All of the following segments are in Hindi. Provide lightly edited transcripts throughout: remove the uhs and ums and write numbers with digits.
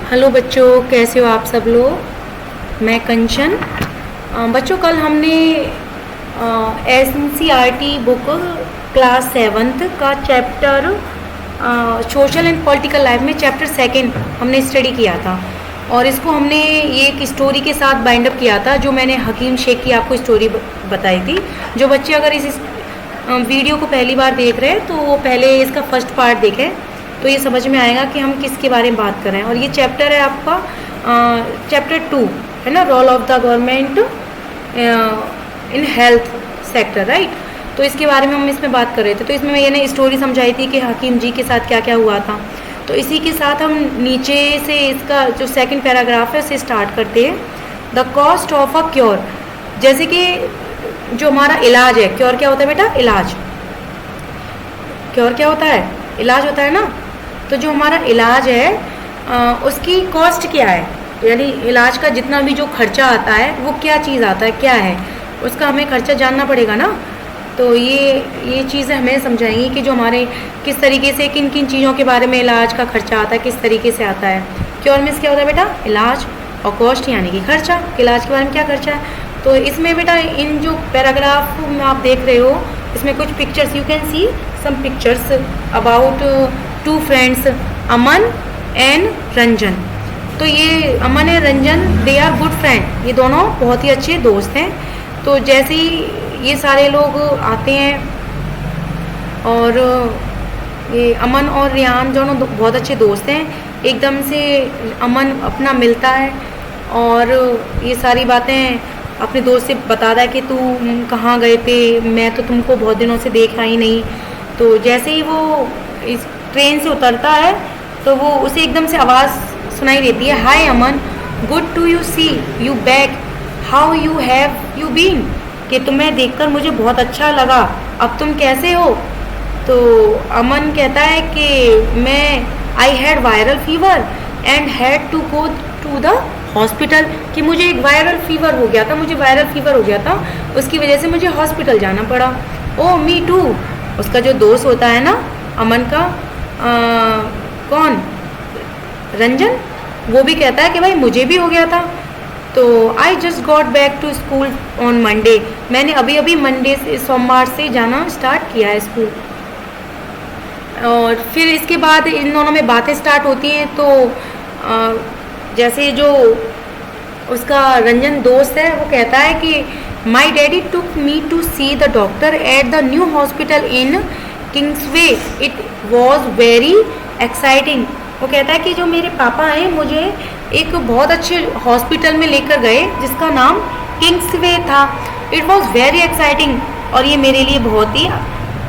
हेलो बच्चों, कैसे हो आप सब लोग। मैं कंचन। बच्चों, कल हमने एनसीईआरटी बुक क्लास 7th का chapter social and political life में चैप्टर 2 हमने स्टडी किया था। और इसको हमने ये एक स्टोरी के साथ बाइंड अप किया था, जो मैंने हकीम शेख की आपको स्टोरी बताई थी। जो बच्चे अगर इस वीडियो को पहली बार देख रहे हैं तो वो पहले इसका फर्स्ट पार्ट देखें, तो ये समझ में आएगा कि हम किसके बारे में बात कर रहे हैं। और ये चैप्टर है आपका चैप्टर 2, है ना, role of the government in health sector, right. तो इसके बारे में हम इसमें बात कर रहे थे। तो इसमें मैंने स्टोरी समझाई थी कि हकीम जी के साथ क्या क्या हुआ था। तो इसी के साथ हम नीचे से इसका जो सेकंड पैराग्राफ है उसे स्टार्ट करते हैं। The cost of a cure, जैसे कि जो हमारा इलाज है, क्योर क्या होता है बेटा? इलाज। क्योर क्या होता है? इलाज होता है ना। तो जो हमारा इलाज है उसकी कॉस्ट क्या है, यानी इलाज का जितना भी जो खर्चा आता है वो क्या चीज़ आता है, क्या है, उसका हमें खर्चा जानना पड़ेगा ना। तो ये चीज़ें हमें समझाएंगी कि जो हमारे किस तरीके से किन किन चीज़ों के बारे में इलाज का खर्चा आता है, किस तरीके से आता है। क्योर मीन्स क्या होता है बेटा? इलाज। और कॉस्ट यानी कि खर्चा, इलाज के बारे में क्या खर्चा है। तो इसमें बेटा इन जो पैराग्राफ में आप देख रहे हो, इसमें कुछ pictures, you can see some pictures about 2 friends, Aman and Ranjan. तो ये अमन और Ranjan, they are good friend, ये दोनों बहुत ही अच्छे दोस्त हैं। तो जैसे ही ये सारे लोग आते हैं और ये अमन और रियान दोनों बहुत अच्छे दोस्त हैं, एकदम से अमन अपना मिलता है और ये सारी बातें अपने दोस्त से बताता है कि तू कहाँ गए थे, मैं तो तुमको बहुत दिनों से देखा ही नहीं। तो जैसे ही वो इस ट्रेन से उतरता है तो वो उसे एकदम से आवाज़ सुनाई देती है, hi Aman, good to you see you back, how you have you been, कि तुम्हें देखकर मुझे बहुत अच्छा लगा, अब तुम कैसे हो। तो अमन कहता है कि मैं I had viral fever and had to go to the hospital, कि मुझे एक वायरल फीवर हो गया था, मुझे वायरल फीवर हो गया था, उसकी वजह से मुझे हॉस्पिटल जाना पड़ा। ओ मी टू, उसका जो दोस्त होता है ना अमन का, कौन, रंजन, वो भी कहता है कि भाई मुझे भी हो गया था। तो I just got back to school on Monday, मैंने अभी अभी मंडे से, सोमवार से जाना स्टार्ट किया है स्कूल। और फिर इसके बाद इन दोनों में बातें स्टार्ट होती हैं। तो जैसे जो उसका रंजन दोस्त है वो कहता है कि my daddy took me to see the doctor at the new hospital in Kingsway, it was very exciting. वो कहता है कि जो मेरे पापा हैं मुझे एक बहुत अच्छे हॉस्पिटल में लेकर गए जिसका नाम किंग्सवे था। इट वॉज वेरी एक्साइटिंग, और ये मेरे लिए बहुत ही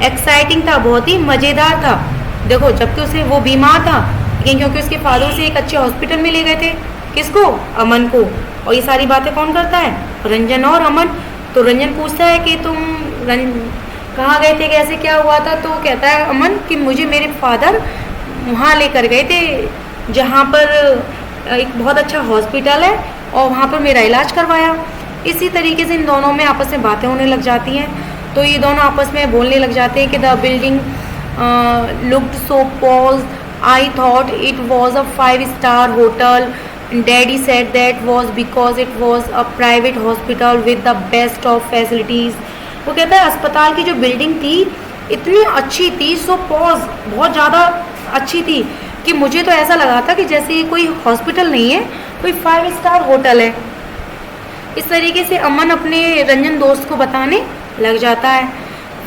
एक्साइटिंग था, बहुत ही मज़ेदार था। देखो, जबकि उसे वो बीमार था, लेकिन क्योंकि उसके फादर से एक अच्छे हॉस्पिटल में ले गए थे, किसको? अमन को। और ये सारी बातें कौन करता है? रंजन और अमन। तो रंजन पूछता है कि तुम कहाँ गए थे, कैसे क्या हुआ था। तो कहता है अमन कि मुझे मेरे फादर वहाँ लेकर गए थे जहाँ पर एक बहुत अच्छा हॉस्पिटल है, और वहाँ पर मेरा इलाज करवाया। इसी तरीके से इन दोनों में आपस में बातें होने लग जाती हैं। तो ये दोनों आपस में बोलने लग जाते हैं कि the building looked so pause, I thought it was a 5-star hotel, daddy said that was because it was a private hospital with the best of facilities. वो कहता है अस्पताल की जो बिल्डिंग थी इतनी अच्छी थी, सो पॉज, बहुत ज़्यादा अच्छी थी, कि मुझे तो ऐसा लगा था कि जैसे ये कोई हॉस्पिटल नहीं है, कोई 5-star होटल है। इस तरीके से अमन अपने रंजन दोस्त को बताने लग जाता है।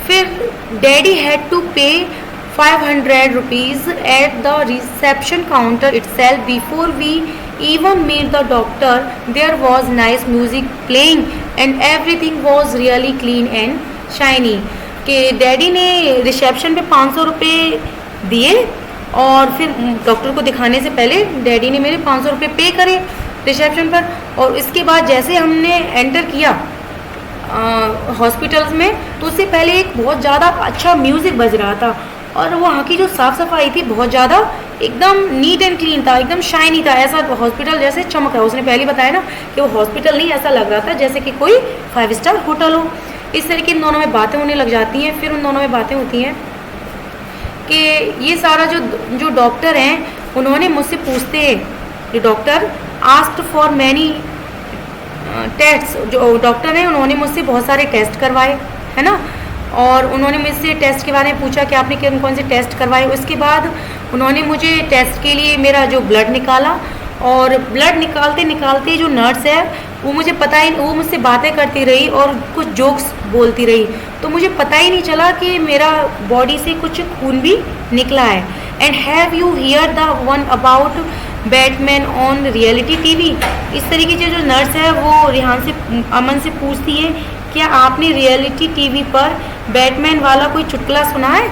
फिर डैडी हैड टू पे 500 rupees at the reception counter itself before we even met the doctor. There was nice music playing and everything was really clean and shiny. कि डैडी ने रिसेप्शन पे 500 रुपये दिए, और फिर डॉक्टर को दिखाने से पहले डैडी ने मेरे 500 रुपये पे करे रिसेप्शन पर। और इसके बाद जैसे हमने एंटर किया हॉस्पिटल्स में, तो उससे पहले एक बहुत ज़्यादा अच्छा म्यूज़िक बज रहा था, और वहाँ की जो साफ़ सफाई थी बहुत ज़्यादा एकदम नीट एंड क्लीन था, एकदम शाइनी था, ऐसा हॉस्पिटल जैसे चमक रहा। उसने पहले बताया ना कि वो हॉस्पिटल नहीं, ऐसा लग रहा था जैसे कि कोई 5-star होटल हो। इस तरीके इन दोनों में बातें होने लग जाती हैं। फिर उन दोनों में बातें होती हैं कि ये सारा जो डॉक्टर हैं उन्होंने मुझसे पूछते हैं the doctor asked for many test. जो डॉक्टर हैं उन्होंने मुझसे बहुत सारे टेस्ट करवाए, है ना, और उन्होंने मुझसे टेस्ट के बारे में पूछा कि आपने कौन कौन से टेस्ट करवाए। उसके बाद उन्होंने मुझे टेस्ट के लिए मेरा जो ब्लड निकाला, और ब्लड निकालते निकालते जो नर्स है वो मुझे पता ही, वो मुझसे बातें करती रही और कुछ जोक्स बोलती रही, तो मुझे पता ही नहीं चला कि मेरा बॉडी से कुछ खून भी निकला है। And have you here the one about Batman on reality TV. इस तरीके से जो नर्स है वो रेहान से, अमन से पूछती है, क्या आपने रियलिटी टीवी पर बैटमैन वाला कोई चुटकुला सुना है।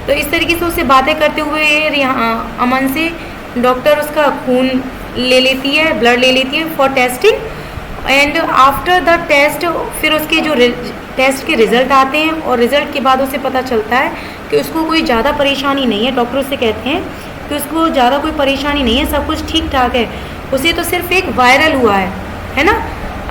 तो इस तरीके से उससे बातें करते हुए अमन से डॉक्टर उसका खून ले लेती है, ब्लड ले लेती है for testing. And after the test फिर उसके जो टेस्ट के रिज़ल्ट आते हैं, और रिज़ल्ट के बाद उसे पता चलता है कि उसको कोई ज़्यादा परेशानी नहीं है। डॉक्टर उससे कहते हैं कि उसको ज़्यादा कोई परेशानी नहीं है, सब कुछ ठीक ठाक है, उसे तो सिर्फ एक वायरल हुआ है ना।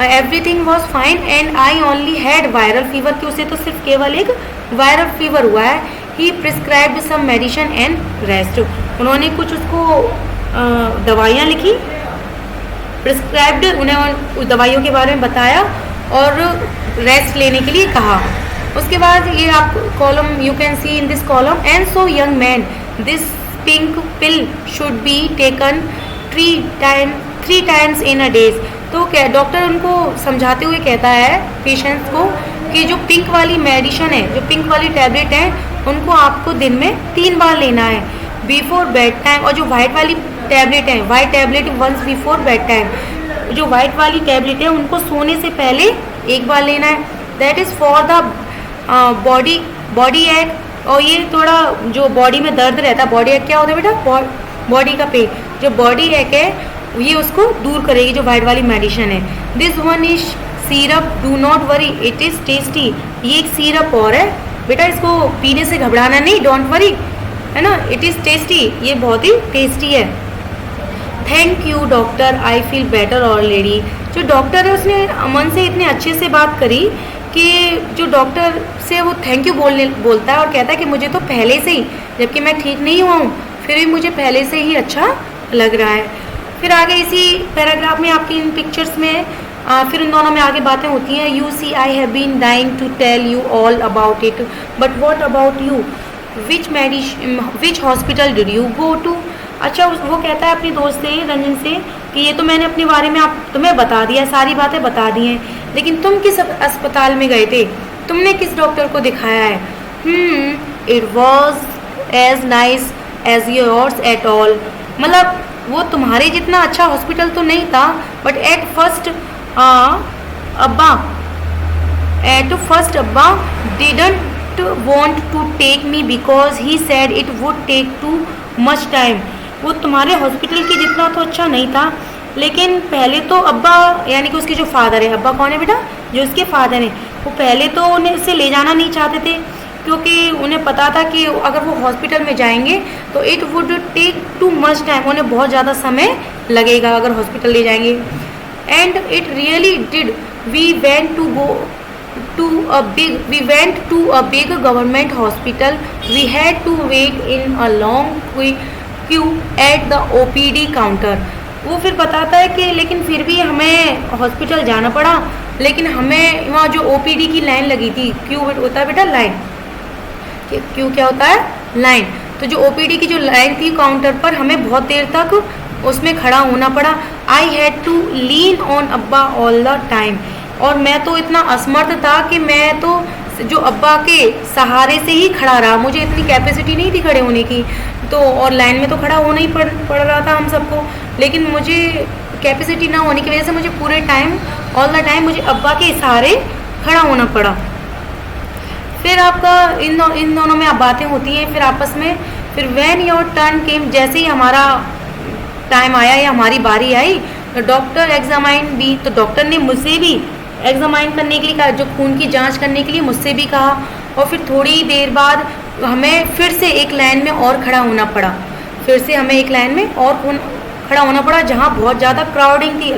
Everything was fine and I only had viral fever, कि उसे तो सिर्फ केवल एक वायरल फीवर हुआ है। He prescribed some medicine and rest. उन्होंने कुछ उसको दवाइयाँ लिखी, प्रिस्क्राइब्ड, उन्हें उस दवाइयों के बारे में बताया और रेस्ट लेने के लिए कहा। उसके बाद ये आप column you can C in this column, and so young man this pink pill should be taken 3 times in a days. तो क्या डॉक्टर उनको समझाते हुए कहता है पेशेंट्स को कि जो पिंक वाली मेडिसिन है, जो पिंक वाली टैबलेट है, उनको आपको दिन में 3 बार लेना है बिफोर बेड टाइम। और जो वाइट वाली टैबलेट है, white tablet once before bed time, जो वाइट वाली टैबलेट है उनको सोने से पहले 1 बार लेना है। That is for the body ache. और ये थोड़ा जो बॉडी में दर्द रहता है, बॉडी एक क्या होता है बेटा, बॉडी का पेन, जो बॉडी एक है ये उसको दूर करेगी, जो वाइट वाली मेडिसिन है। This one is syrup, do not worry it is tasty. ये एक सीरप और है बेटा, इसको पीने से घबराना नहीं, डोंट वरी, है ना, इट इज़ टेस्टी, ये बहुत ही टेस्टी है। Thank you doctor, I feel better already. जो डॉक्टर है उसने अमन से इतने अच्छे से बात करी कि जो डॉक्टर से वो थैंक यू बोलता है और कहता है कि मुझे तो पहले से ही, जबकि मैं ठीक नहीं हुआ हूँ, फिर भी मुझे पहले से ही अच्छा लग रहा है। फिर आगे इसी पैराग्राफ में आपकी इन पिक्चर्स में फिर उन दोनों में आगे बातें होती हैं। You see I have been dying to tell you all about it, but what about you, which hospital did you go to. अच्छा, वो कहता है अपनी दोस्त से, रंजन से, कि ये तो मैंने अपने बारे में तुम्हें बता दिया, सारी बातें बता दी हैं, लेकिन तुम किस अस्पताल में गए थे, तुमने किस डॉक्टर को दिखाया है। It was as nice as yours at all. मतलब वो तुम्हारे जितना अच्छा हॉस्पिटल तो नहीं था, बट एट फर्स्ट अब्बा didn't want to take me because he said it would take too much time. वो तुम्हारे हॉस्पिटल की जितना तो अच्छा नहीं था, लेकिन पहले तो अब्बा, यानी कि उसके जो फादर है, अब्बा कौन है बेटा, जो उसके फादर हैं, वो पहले तो उन्हें उसे ले जाना नहीं चाहते थे, क्योंकि उन्हें पता था कि अगर वो हॉस्पिटल में जाएंगे तो it would take too much time, उन्हें बहुत ज़्यादा समय लगेगा अगर हॉस्पिटल ले जाएंगे। And it really did, we went to a big government hospital, we had to wait in a long queue at the OPD counter. वो फिर बताता है कि लेकिन फिर भी हमें हॉस्पिटल जाना पड़ा, लेकिन हमें वहाँ जो OPD की लाइन लगी थी, क्यू होता है बेटा लाइन, क्यों क्या होता है, लाइन। तो जो OPD की जो लाइन थी काउंटर पर, हमें बहुत देर तक उसमें खड़ा होना पड़ा। I had to lean on अब्बा ऑल द टाइम। और मैं तो इतना असमर्थ था कि मैं तो जो अब्बा के सहारे से ही खड़ा रहा, मुझे इतनी कैपेसिटी नहीं थी खड़े होने की, तो और लाइन में तो खड़ा होना ही पड़ रहा था हम सबको, लेकिन मुझे कैपेसिटी ना होने की वजह से मुझे पूरे टाइम, ऑल द टाइम मुझे अब्बा के सहारे खड़ा होना पड़ा। फिर आपका इन दोनों में आप बातें होती हैं फिर आपस में। फिर व्हेन योर टर्न केम, जैसे ही हमारा टाइम आया या हमारी बारी आई, तो डॉक्टर एग्जामाइन भी, तो डॉक्टर ने मुझसे भी एग्जामाइन करने के लिए कहा, जो खून की जांच करने के लिए मुझसे भी कहा। और फिर थोड़ी देर बाद हमें फिर से एक लाइन में और खड़ा होना पड़ा, फिर से हमें एक लाइन में और खड़ा होना पड़ा, जहाँ बहुत ज़्यादा क्राउडिंग थी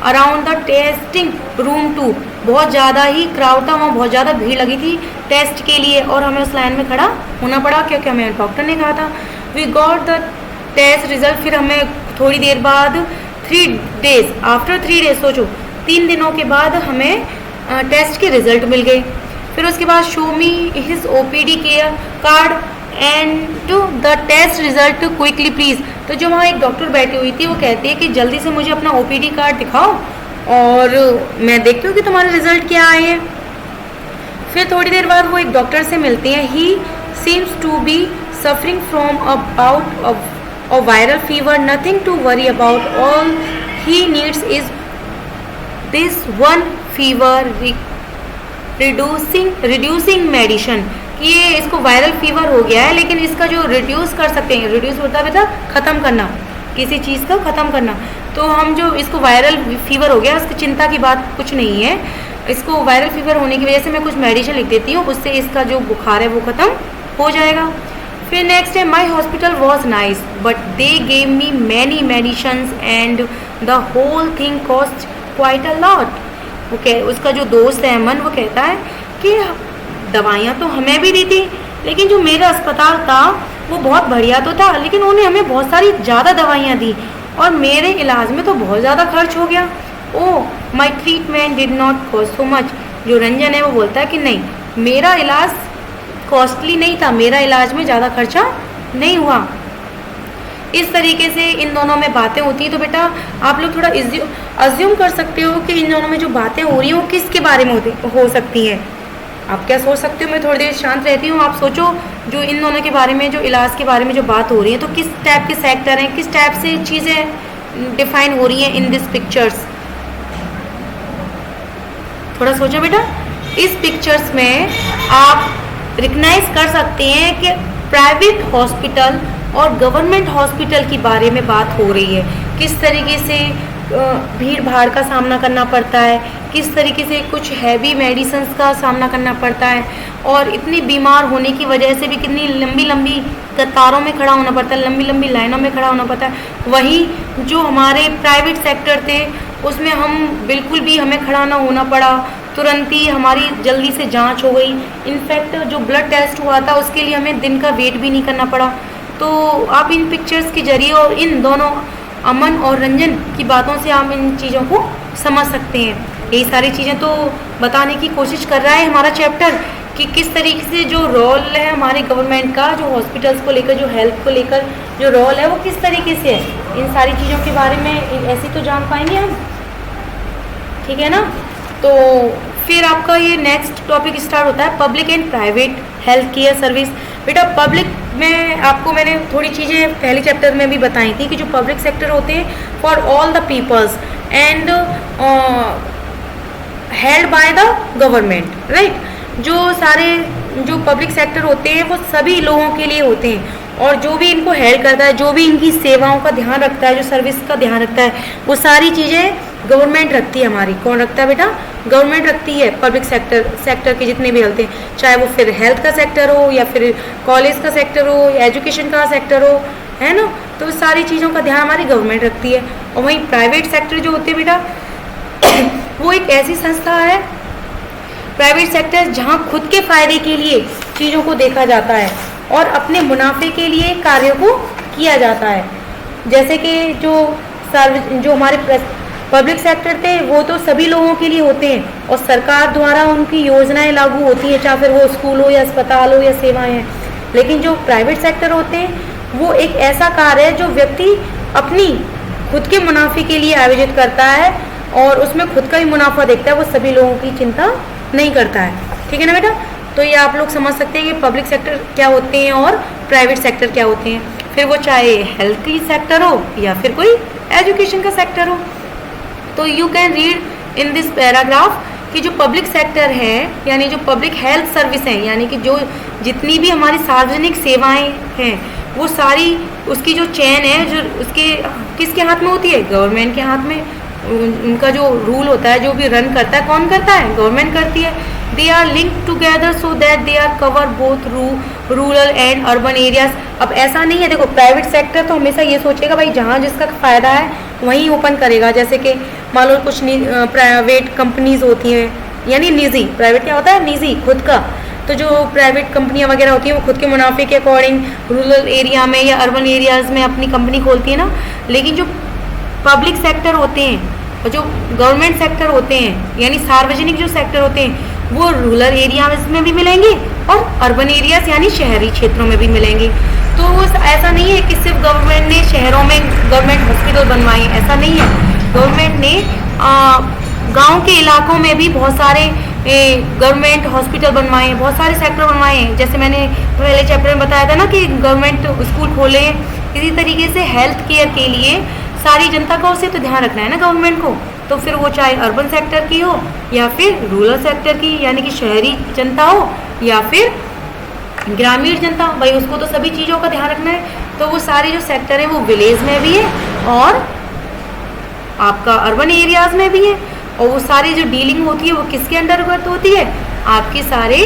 अराउंड द टेस्टिंग रूम 2, बहुत ज़्यादा ही क्राउड था, वहाँ बहुत ज़्यादा भीड़ लगी थी टेस्ट के लिए, और हमें उस लाइन में खड़ा होना पड़ा क्योंकि हमें डॉक्टर ने कहा था। We got the test result, फिर हमें थोड़ी देर बाद 3 डेज आफ्टर 3 डेज, सोचो 3 दिनों के बाद हमें टेस्ट के रिजल्ट मिल गए। फिर उसके बाद show me his OPD care card and the test result quickly please. तो जो वहाँ एक डॉक्टर बैठी हुई थी वो कहती है कि जल्दी से मुझे अपना OPD कार्ड दिखाओ और मैं देखती हूँ कि तुम्हारे रिजल्ट क्या आए हैं। फिर थोड़ी देर बाद वो एक डॉक्टर से मिलती हैं। He seems to be suffering from a bout of viral fever, nothing to worry about, all he needs is this one fever reducing medicine. कि ये इसको वायरल फीवर हो गया है, लेकिन इसका जो रिड्यूस कर सकते हैं, रिड्यूस होता है बेटा ख़त्म करना, किसी चीज़ को ख़त्म करना, तो हम जो इसको वायरल फीवर हो गया उसकी चिंता की बात कुछ नहीं है। इसको वायरल फीवर होने की वजह से मैं कुछ मेडिसिन लिख देती हूँ, उससे इसका जो बुखार है वो ख़त्म हो जाएगा। फिर नेक्स्ट है my hospital was nice but they gave me many medicines and the whole thing cost quite a lot. Okay, उसका जो दोस्त है अमन वो कहता है कि दवाइयाँ तो हमें भी दी थी, लेकिन जो मेरा अस्पताल था वो बहुत बढ़िया तो था, लेकिन उन्होंने हमें बहुत सारी ज़्यादा दवाइयाँ दी और मेरे इलाज में तो बहुत ज़्यादा खर्च हो गया। Oh my treatment did not cost so much. जो रंजन है वो बोलता है कि नहीं, मेरा इलाज कॉस्टली नहीं था, मेरा इलाज में ज़्यादा खर्चा नहीं हुआ। इस तरीके से इन दोनों में बातें होती हैं। तो बेटा आप लोग थोड़ा अज्यूम कर सकते हो कि इन दोनों में जो बातें हो रही हैं वो किसके बारे में हो सकती हैं। आप क्या सोच सकते हो? मैं थोड़ी देर शांत रहती हूँ, आप सोचो जो इन दोनों के बारे में, जो इलाज के बारे में जो बात हो रही है, तो किस टाइप के सेक्टर हैं, किस टाइप से चीज़ें डिफाइन हो रही हैं इन दिस पिक्चर्स। थोड़ा सोचो बेटा। इस पिक्चर्स में आप रिकग्नाइज कर सकते हैं कि प्राइवेट हॉस्पिटल और गवर्नमेंट हॉस्पिटल के बारे में बात हो रही है। किस तरीके से भीड़ भाड़ का सामना करना पड़ता है, किस तरीके से कुछ हैवी मेडिसिन्स का सामना करना पड़ता है, और इतनी बीमार होने की वजह से भी कितनी लंबी लंबी कतारों में खड़ा होना पड़ता है, लंबी लंबी लाइनों में खड़ा होना पड़ता है। वहीं जो हमारे प्राइवेट सेक्टर थे उसमें हम बिल्कुल भी हमें खड़ा ना होना पड़ा, तुरंत ही हमारी जल्दी से जांच हो गई। इनफैक्ट जो ब्लड टेस्ट हुआ था उसके लिए हमें दिन का वेट भी नहीं करना पड़ा। तो आप इन पिक्चर्स के जरिए और इन दोनों अमन और रंजन की बातों से आप इन चीज़ों को समझ सकते हैं। यही सारी चीज़ें तो बताने की कोशिश कर रहा है हमारा चैप्टर कि किस तरीके से जो रोल है हमारे गवर्नमेंट का, जो हॉस्पिटल्स को लेकर, जो हेल्थ को लेकर जो रोल है वो किस तरीके से है। इन सारी चीज़ों के बारे में ऐसे तो जान पाएंगे हम, ठीक है ना। तो फिर आपका ये नेक्स्ट टॉपिक स्टार्ट होता है public and private health care service. बेटा पब्लिक में आपको मैंने थोड़ी चीज़ें पहले चैप्टर में भी बताई थी कि जो पब्लिक सेक्टर होते हैं for all the peoples and held by the government, right. जो सारे जो पब्लिक सेक्टर होते हैं वो सभी लोगों के लिए होते हैं, और जो भी इनको हेल्प करता है, जो भी इनकी सेवाओं का ध्यान रखता है, जो सर्विस का ध्यान रखता है, वो सारी चीज़ें गवर्नमेंट रखती है हमारी। कौन रखता है बेटा? गवर्नमेंट रखती है। पब्लिक सेक्टर के जितने भी हेल्थ हैं, चाहे वो फिर हेल्थ का सेक्टर हो या फिर कॉलेज का सेक्टर हो या एजुकेशन का सेक्टर हो, है ना। तो सारी चीज़ों का ध्यान हमारी गवर्नमेंट रखती है। और वहीं प्राइवेट सेक्टर जो होते हैं बेटा वो एक ऐसी संस्था है, प्राइवेट सेक्टर, जहाँ खुद के फायदे के लिए चीज़ों को देखा जाता है और अपने मुनाफे के लिए कार्यों को किया जाता है। जैसे कि जो हमारे पब्लिक सेक्टर थे वो तो सभी लोगों के लिए होते हैं और सरकार द्वारा उनकी योजनाएं लागू होती हैं, चाहे फिर वो स्कूल हो या अस्पताल हो या सेवाएं हैं। लेकिन जो प्राइवेट सेक्टर होते हैं वो एक ऐसा कार्य है जो व्यक्ति अपनी खुद के मुनाफे के लिए आयोजित करता है और उसमें खुद का ही मुनाफा देखता है, वो सभी लोगों की चिंता नहीं करता है। ठीक है ना बेटा। तो ये आप लोग समझ सकते हैं कि पब्लिक सेक्टर क्या होते हैं और प्राइवेट सेक्टर क्या होते हैं, फिर वो चाहे हेल्थ की सेक्टर हो या फिर कोई एजुकेशन का सेक्टर हो। तो you can read in this paragraph कि जो पब्लिक सेक्टर है यानी जो पब्लिक हेल्थ सर्विस है, यानी कि जो जितनी भी हमारी सार्वजनिक सेवाएं हैं वो सारी उसकी जो चेन है जो उसके किसके हाथ में होती है? गवर्नमेंट के हाथ में। उनका जो रूल होता है, जो भी रन करता है, कौन करता है? गवर्नमेंट करती है। They are linked together so that they are cover both rural and urban areas. अब ऐसा नहीं है, देखो प्राइवेट सेक्टर तो हमेशा ये सोचेगा भाई जहाँ जिसका फ़ायदा है वहीं ओपन करेगा। जैसे कि मान लो कुछ प्राइवेट कंपनीज होती हैं, यानी निजी, प्राइवेट क्या होता है? निजी, खुद का। तो जो प्राइवेट कंपनियां वगैरह होती हैं वो खुद के मुनाफे के अकॉर्डिंग रूरल एरिया में या अर्बन एरियाज़ में अपनी कंपनी खोलती है ना, लेकिन जो पब्लिक सेक्टर होते हैं और जो गवर्नमेंट सेक्टर होते हैं यानी सार्वजनिक जो सेक्टर होते हैं वो रूरल एरियाज में भी मिलेंगे और अर्बन एरियाज यानी शहरी क्षेत्रों में भी मिलेंगे। तो ऐसा नहीं है कि सिर्फ गवर्नमेंट ने शहरों में गवर्नमेंट हॉस्पिटल बनवाए, ऐसा नहीं है। गवर्नमेंट ने गांव के इलाकों में भी बहुत सारे गवर्नमेंट हॉस्पिटल बनवाए हैं, बहुत सारे सेक्टर बनवाए हैं। जैसे मैंने पहले चैप्टर में बताया था ना कि गवर्नमेंट स्कूल खोले। इसी तरीके से हेल्थ केयर के लिए सारी जनता का उसे तो ध्यान रखना है ना गवर्नमेंट को, तो फिर वो चाहे अर्बन सेक्टर की हो या फिर रूरल सेक्टर की यानी कि शहरी जनता हो या फिर ग्रामीण जनता, भाई उसको तो सभी चीज़ों का ध्यान रखना है। तो वो सारे जो सेक्टर हैं वो विलेज में भी है और आपका अर्बन एरियाज में भी है। और वो सारी जो डीलिंग होती है वो किसके अंतर्गत होती है, आपके सारे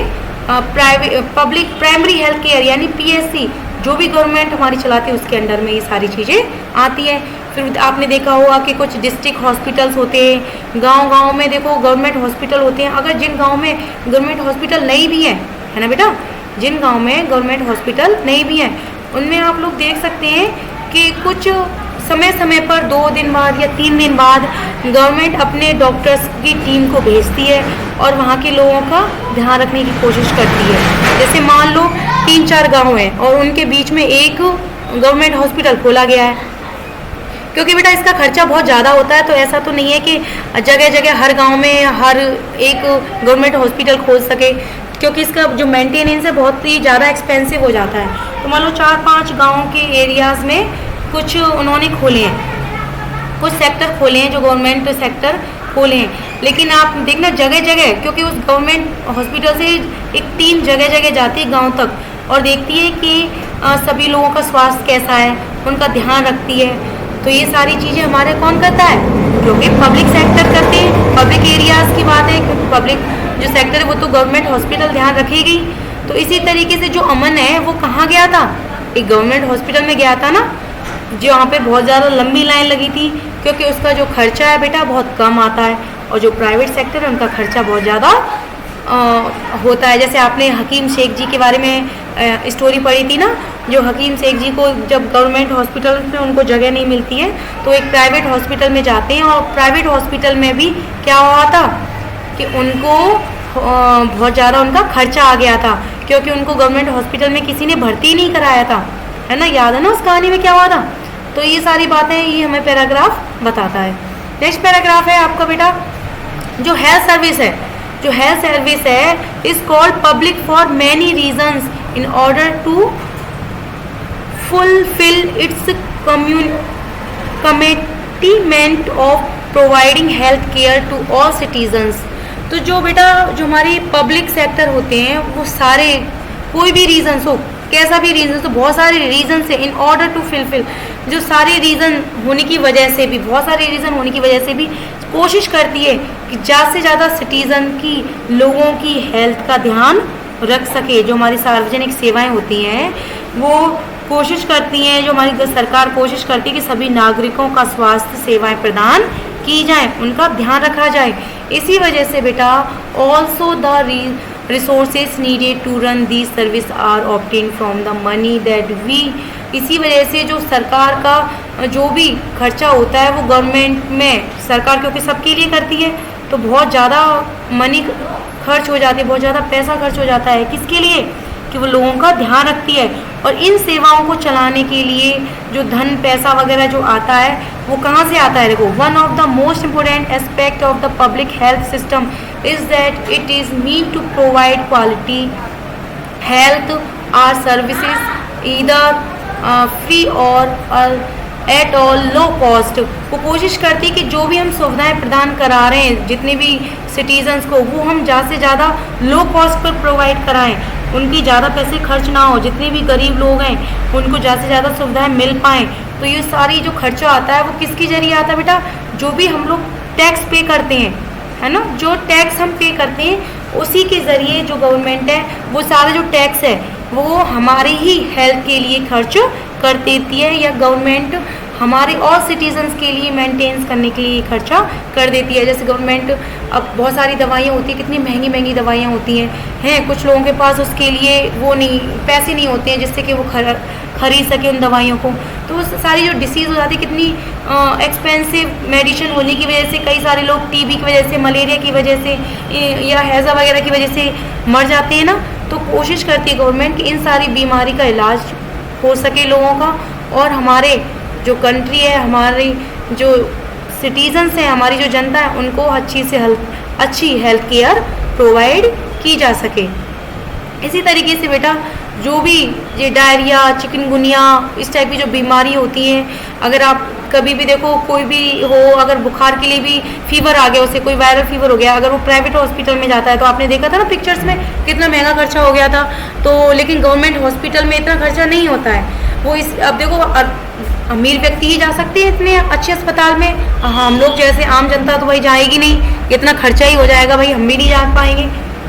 private public primary health care यानी पीएचसी जो भी गवर्नमेंट हमारी चलाती है उसके अंडर में ये सारी चीज़ें आती हैं। फिर आपने देखा होगा कि कुछ डिस्ट्रिक्ट हॉस्पिटल्स होते हैं, गांव-गांव में देखो गवर्नमेंट हॉस्पिटल होते हैं। अगर जिन गांव में गवर्नमेंट हॉस्पिटल नहीं भी है ना बेटा, जिन गांव में गवर्नमेंट हॉस्पिटल नहीं भी है उनमें आप लोग देख सकते हैं कि कुछ समय समय पर 2 दिन बाद या 3 दिन बाद गवर्नमेंट अपने डॉक्टर्स की टीम को भेजती है और वहाँ के लोगों का ध्यान रखने की कोशिश करती है। जैसे मान लो 3-4 गांव हैं और उनके बीच में एक गवर्नमेंट हॉस्पिटल खोला गया है, क्योंकि बेटा इसका खर्चा बहुत ज़्यादा होता है। तो ऐसा तो नहीं है कि जगह जगह हर गांव में हर एक गवर्नमेंट हॉस्पिटल खोल सके, क्योंकि इसका जो मेंटेनेंस है बहुत ही ज़्यादा एक्सपेंसिव हो जाता है। तो मान लो 4-5 गाँव के एरियाज़ में कुछ उन्होंने खोले हैं, कुछ सेक्टर खोले हैं जो गवर्नमेंट सेक्टर खोले हैं। लेकिन आप देखना जगह जगह, क्योंकि उस गवर्नमेंट हॉस्पिटल से एक टीम जगह जगह जाती है गांव तक और देखती है कि सभी लोगों का स्वास्थ्य कैसा है, उनका ध्यान रखती है। तो ये सारी चीज़ें हमारे कौन करता है, क्योंकि पब्लिक सेक्टर करते हैं। पब्लिक एरियाज़ की बात है, क्योंकि पब्लिक जो सेक्टर है वो तो गवर्नमेंट हॉस्पिटल ध्यान रखेगी। तो इसी तरीके से जो अमन है वो कहाँ गया था, एक गवर्नमेंट हॉस्पिटल में गया था ना, जो वहाँ पे बहुत ज़्यादा लंबी लाइन लगी थी, क्योंकि उसका जो खर्चा है बेटा बहुत कम आता है और जो प्राइवेट सेक्टर है उनका खर्चा बहुत ज़्यादा होता है। जैसे आपने हकीम शेख जी के बारे में स्टोरी पढ़ी थी ना, जो हकीम शेख जी को जब गवर्नमेंट हॉस्पिटल में उनको जगह नहीं मिलती है तो एक प्राइवेट हॉस्पिटल में जाते हैं और प्राइवेट हॉस्पिटल में भी क्या हुआ था कि उनको बहुत ज़्यादा उनका खर्चा आ गया था, क्योंकि उनको गवर्नमेंट हॉस्पिटल में किसी ने भर्ती नहीं कराया था, है ना। याद है ना उस कहानी में क्या हुआ था। तो ये सारी बातें ये हमें पैराग्राफ बताता है। नेक्स्ट पैराग्राफ है आपका बेटा, जो हेल्थ सर्विस है, जो हेल्थ सर्विस है is called public for many reasons in order to fulfil its commitment of providing health care to all citizens. तो जो बेटा जो हमारे पब्लिक सेक्टर होते हैं वो सारे कोई भी रीजन्स हो, कैसा भी रीजन, तो बहुत सारे रीजन से इन ऑर्डर टू फिलफिल, जो सारे रीजन होने की वजह से भी, बहुत सारे रीजन होने की वजह से भी कोशिश करती है कि ज़्यादा से ज़्यादा सिटीज़न की, लोगों की हेल्थ का ध्यान रख सके। जो हमारी सार्वजनिक सेवाएं होती हैं वो कोशिश करती हैं, जो हमारी सरकार कोशिश करती है कि सभी नागरिकों का स्वास्थ्य सेवाएं प्रदान की जाएं, उनका ध्यान रखा जाए। इसी वजह से बेटा also the resources needed to run these service are obtained from the money that we, इसी वजह से जो सरकार का जो भी खर्चा होता है वो गवर्नमेंट में, सरकार क्योंकि सबके लिए करती है तो बहुत ज़्यादा मनी खर्च हो जाती है, बहुत ज़्यादा पैसा खर्च हो जाता है। किसके लिए, कि वो लोगों का ध्यान रखती है। और इन सेवाओं को चलाने के लिए जो धन पैसा वगैरह जो आता है वो कहाँ से आता है। देखो, one of the most important aspect of the public health system is that it is mean to provide quality health or services either free or at all low cost. वो कोशिश करती है कि जो भी हम सुविधाएं प्रदान करा रहे हैं जितने भी सिटीजन्स को, वो हम ज़्यादा से ज़्यादा लो कॉस्ट पर प्रोवाइड कराएं, उनकी ज़्यादा पैसे खर्च ना हो, जितने भी गरीब लोग हैं उनको ज़्यादा से ज़्यादा सुविधाएं मिल पाएँ। तो ये सारी जो खर्चा आता है वो किसके जरिए आता है बेटा, जो भी हम लोग टैक्स पे करते हैं, है ना, जो टैक्स हम पे करते हैं उसी के ज़रिए जो गवर्नमेंट है वो सारा जो टैक्स है वो हमारे ही हेल्थ के लिए खर्च कर देती है, या गवर्नमेंट हमारे और सिटीजन्स के लिए मेंटेन करने के लिए खर्चा कर देती है। जैसे गवर्नमेंट अब बहुत सारी दवाइयाँ होती हैं, कितनी महंगी महंगी दवाइयाँ होती हैं कुछ लोगों के पास उसके लिए वो नहीं पैसे नहीं होते हैं जिससे कि वो खरीद सके उन दवाइयों को, तो वो सारी जो डिसीज़ हो जाती है, कितनी एक्सपेंसिव मेडिसिन होने की वजह से कई सारे लोग टीबी की वजह से, मलेरिया की वजह से या हैज़ा वगैरह की वजह से मर जाते हैं ना। तो कोशिश करती है गवर्नमेंट कि इन सारी बीमारी का इलाज हो सके लोगों का, और हमारे जो कंट्री है, हमारी जो सिटीजन्स हैं, हमारी जो जनता है, उनको अच्छी हेल्थ केयर प्रोवाइड की जा सके। इसी तरीके से बेटा जो भी ये डायरिया, चिकनगुनिया, इस टाइप की जो बीमारी होती हैं, अगर आप कभी भी देखो कोई भी हो, अगर बुखार के लिए भी फीवर आ गया, उसे कोई वायरल फीवर हो गया, अगर वो प्राइवेट हॉस्पिटल में जाता है तो आपने देखा था ना पिक्चर्स में कितना महंगा खर्चा हो गया था। तो लेकिन गवर्नमेंट हॉस्पिटल में इतना खर्चा नहीं होता है। वो अब देखो अमीर व्यक्ति ही जा सकते हैं इतने अच्छे अस्पताल में, हम लोग जैसे आम जनता तो भाई जाएगी नहीं, इतना खर्चा ही हो जाएगा भाई, हम भी नहीं जा पाएंगे,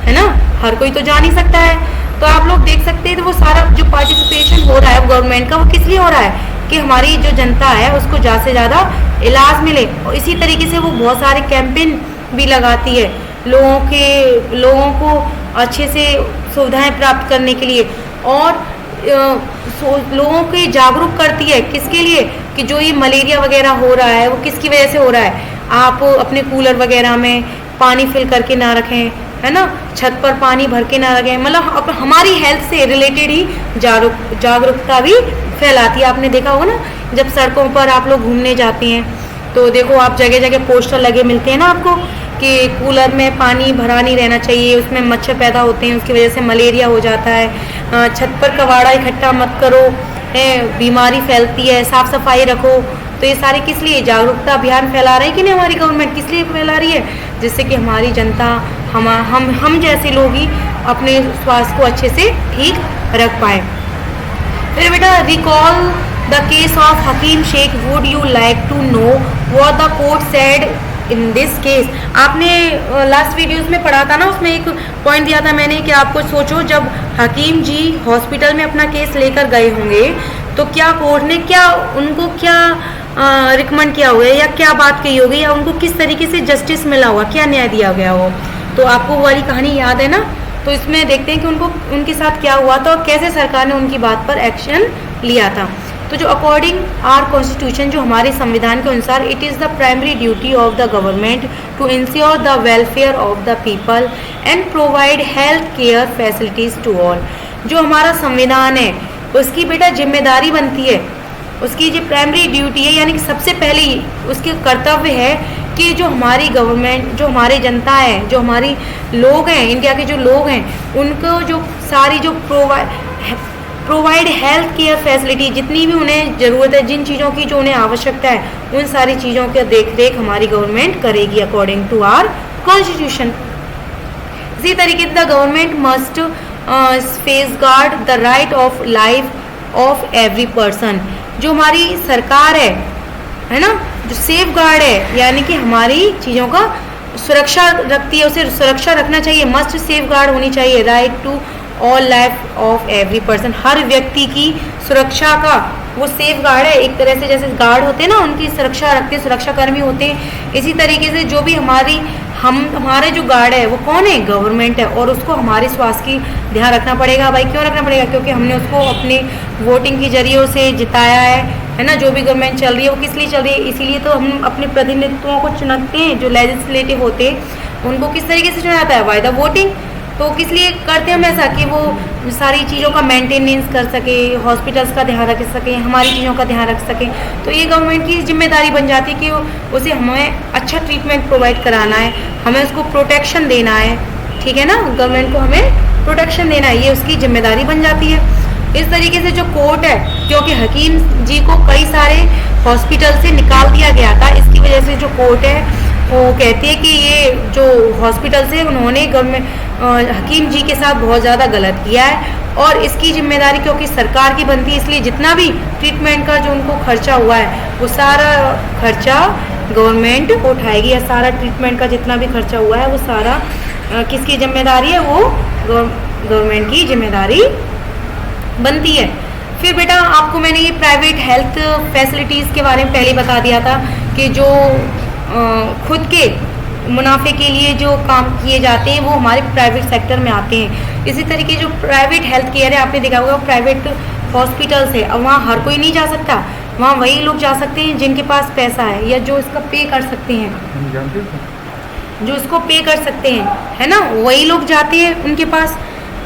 है ना, हर कोई तो जा नहीं सकता है। तो आप लोग देख सकते हैं तो वो सारा जो पार्टिसिपेशन हो रहा है गवर्नमेंट का, वो किस लिए हो रहा है कि हमारी जो जनता है उसको ज़्यादा से ज़्यादा इलाज मिले। और इसी तरीके से वो बहुत सारे कैंपेन भी लगाती है लोगों को अच्छे से सुविधाएं प्राप्त करने के लिए, और लोगों को जागरूक करती है किसके लिए कि जो ये मलेरिया वगैरह हो रहा है वो किसकी वजह से हो रहा है। आप अपने कूलर वगैरह में पानी फिल करके ना रखें, है ना, छत पर पानी भर के ना रखें, मतलब हमारी हेल्थ से रिलेटेड ही जागरूकता भी फैलाती है। आपने देखा होगा ना, जब सड़कों पर आप लोग घूमने जाते हैं तो देखो आप जगह जगह पोस्टर लगे मिलते हैं ना आपको कि कूलर में पानी भरा नहीं रहना चाहिए, उसमें मच्छर पैदा होते हैं, उसकी वजह से मलेरिया हो जाता है, छत पर कबाड़ा इकट्ठा मत करो, बीमारी फैलती है, साफ सफाई रखो। तो ये सारे किस लिए जागरूकता अभियान फैला रही है कि नहीं हमारी गवर्नमेंट, किस लिए फैला रही है, जिससे कि हमारी जनता हम जैसे लोग ही अपने स्वास्थ्य को अच्छे से ठीक रख पाए। फिर बेटा recall the case of Hakim Sheikh, would you like to know what the court said in this case. आपने लास्ट वीडियोस में पढ़ा था ना, उसमें एक पॉइंट दिया था मैंने कि आपको सोचो जब हकीम जी हॉस्पिटल में अपना केस लेकर गए होंगे तो क्या कोर्ट ने उनको क्या रिकमेंड किया होगा या क्या बात कही होगी या उनको किस तरीके से जस्टिस मिला होगा, क्या न्याय दिया गया हो। तो आपको वो वाली कहानी याद है ना, तो इसमें देखते हैं कि उनके साथ क्या हुआ था और कैसे सरकार ने उनकी बात पर एक्शन लिया था। तो जो अकॉर्डिंग आवर कॉन्स्टिट्यूशन, जो हमारे संविधान के अनुसार, it is the primary duty of the government to ensure the welfare of the people and provide health care facilities to all. जो हमारा संविधान है उसकी बेटा जिम्मेदारी बनती है, उसकी जो प्राइमरी ड्यूटी है, यानी कि सबसे पहले उसके कर्तव्य है कि जो हमारी गवर्नमेंट, जो हमारी जनता है, जो हमारी लोग हैं, इंडिया के जो लोग हैं, उनको जो सारी जो प्रोवाइड हेल्थ केयर फैसिलिटी, जितनी भी उन्हें ज़रूरत है, जिन चीज़ों की जो उन्हें आवश्यकता है, उन सारी चीज़ों की देख रेख हमारी गवर्नमेंट करेगी अकॉर्डिंग टू आवर कॉन्स्टिट्यूशन। इसी तरीके से the government must safeguard the right of life of every person. जो हमारी सरकार है ना, जो सेफ गार्ड है, यानी कि हमारी चीज़ों का सुरक्षा रखती है, उसे सुरक्षा रखना चाहिए, मस्ट सेफ गार्ड होनी चाहिए। Right to all life of every person, हर व्यक्ति की सुरक्षा का वो सेफ गार्ड है, एक तरह से जैसे गार्ड होते हैं ना, उनकी सुरक्षा रखते हैं, सुरक्षा कर्मी होते हैं। इसी तरीके से जो भी हमारे जो गार्ड है वो कौन है, गवर्नमेंट है, और उसको हमारे स्वास्थ्य की ध्यान रखना पड़ेगा। भाई क्यों रखना पड़ेगा, क्योंकि हमने उसको अपने वोटिंग के जरिए से जिताया है ना। जो भी गवर्नमेंट चल रही है वो किस लिए चल रही है, इसीलिए तो हम अपने प्रतिनिधित्वों को चुनते हैं, जो लेजिस्लेटिव होते हैं उनको किस तरीके से चुना जाता है, बाय द वोटिंग। तो किस लिए करते हैं हम ऐसा कि वो सारी चीज़ों का मेंटेनेंस कर सके, हॉस्पिटल्स का ध्यान रख सके, हमारी चीज़ों का ध्यान रख सके। तो ये गवर्नमेंट की जिम्मेदारी बन जाती है कि उसे हमें अच्छा ट्रीटमेंट प्रोवाइड कराना है, हमें उसको प्रोटेक्शन देना है, ठीक है ना, गवर्नमेंट को हमें प्रोटेक्शन देना है, ये उसकी जिम्मेदारी बन जाती है। इस तरीके से जो कोर्ट है, क्योंकि हकीम जी को कई सारे हॉस्पिटल से निकाल दिया गया था, इसकी वजह से जो कोर्ट है वो कहती है कि ये जो हॉस्पिटल से उन्होंने हकीम जी के साथ बहुत ज़्यादा गलत किया है, और इसकी जिम्मेदारी क्योंकि सरकार की बनती है, इसलिए जितना भी ट्रीटमेंट का जो उनको खर्चा हुआ है वो सारा खर्चा गवर्नमेंट उठाएगी, या सारा ट्रीटमेंट का जितना भी खर्चा हुआ है वो सारा किसकी जिम्मेदारी है, वो गवर्नमेंट की जिम्मेदारी बनती है। फिर बेटा आपको मैंने ये प्राइवेट हेल्थ फैसिलिटीज़ के बारे में पहले बता दिया था कि जो खुद के मुनाफे के लिए जो काम किए जाते हैं वो हमारे प्राइवेट सेक्टर में आते हैं। इसी तरीके जो प्राइवेट हेल्थ केयर है, आपने देखा होगा प्राइवेट हॉस्पिटल्स है, अब वहाँ हर कोई नहीं जा सकता, वहाँ वही लोग जा सकते हैं जिनके पास पैसा है या जो इसका पे कर सकते हैं, जो इसको पे कर सकते हैं, है ना, वही लोग जाते हैं उनके पास।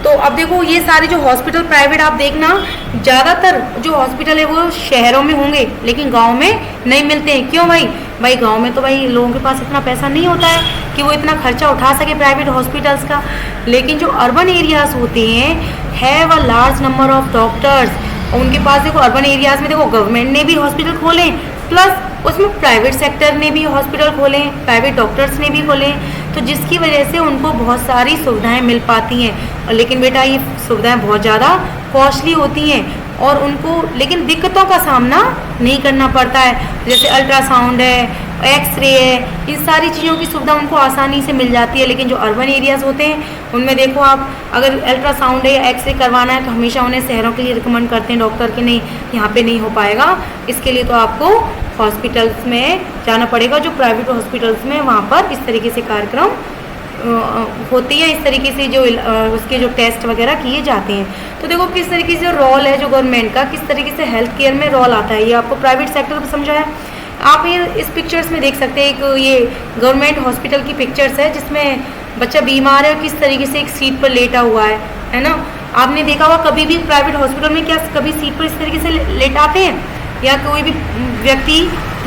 तो अब देखो ये सारे जो हॉस्पिटल प्राइवेट आप देखना, ज़्यादातर जो हॉस्पिटल है वो शहरों में होंगे लेकिन गांव में नहीं मिलते हैं। क्यों भाई गांव में तो भाई लोगों के पास इतना पैसा नहीं होता है कि वो इतना खर्चा उठा सके प्राइवेट हॉस्पिटल्स का। लेकिन जो अर्बन एरियाज होते हैं, have a large number of doctors, और उनके पास देखो अर्बन एरियाज में देखो गवर्नमेंट ने भी हॉस्पिटल खोले, प्लस उसमें प्राइवेट सेक्टर ने भी हॉस्पिटल खोले, प्राइवेट डॉक्टर्स ने भी खोले, तो जिसकी वजह से उनको बहुत सारी सुविधाएं मिल पाती हैं। और लेकिन बेटा ये सुविधाएं बहुत ज़्यादा कॉस्टली होती हैं और उनको लेकिन दिक्कतों का सामना नहीं करना पड़ता है, जैसे अल्ट्रासाउंड है, एक्सरे है, इन सारी चीज़ों की सुविधा उनको आसानी से मिल जाती है। लेकिन जो अर्बन एरियाज़ होते हैं उनमें देखो आप अगर अल्ट्रासाउंड है या एक्सरे करवाना है तो हमेशा उन्हें शहरों के लिए रिकमेंड करते हैं डॉक्टर कि नहीं यहाँ पे नहीं हो पाएगा, इसके लिए तो आपको हॉस्पिटल्स में जाना पड़ेगा। जो प्राइवेट हॉस्पिटल्स में वहाँ पर इस तरीके से कार्यक्रम होती है, इस तरीके से जो उसके जो टेस्ट वगैरह किए जाते हैं। तो देखो किस तरीके से रोल है जो गवर्नमेंट का, किस तरीके से हेल्थ केयर में रोल आता है, ये आपको प्राइवेट सेक्टर को समझाया। आप ये इस पिक्चर्स में देख सकते हैं, एक ये गवर्नमेंट हॉस्पिटल की पिक्चर्स है जिसमें बच्चा बीमार है और किस तरीके से एक सीट पर लेटा हुआ है ना। आपने देखा होगा कभी भी प्राइवेट हॉस्पिटल में क्या कभी सीट पर इस तरीके से लेटाते हैं, या कोई भी व्यक्ति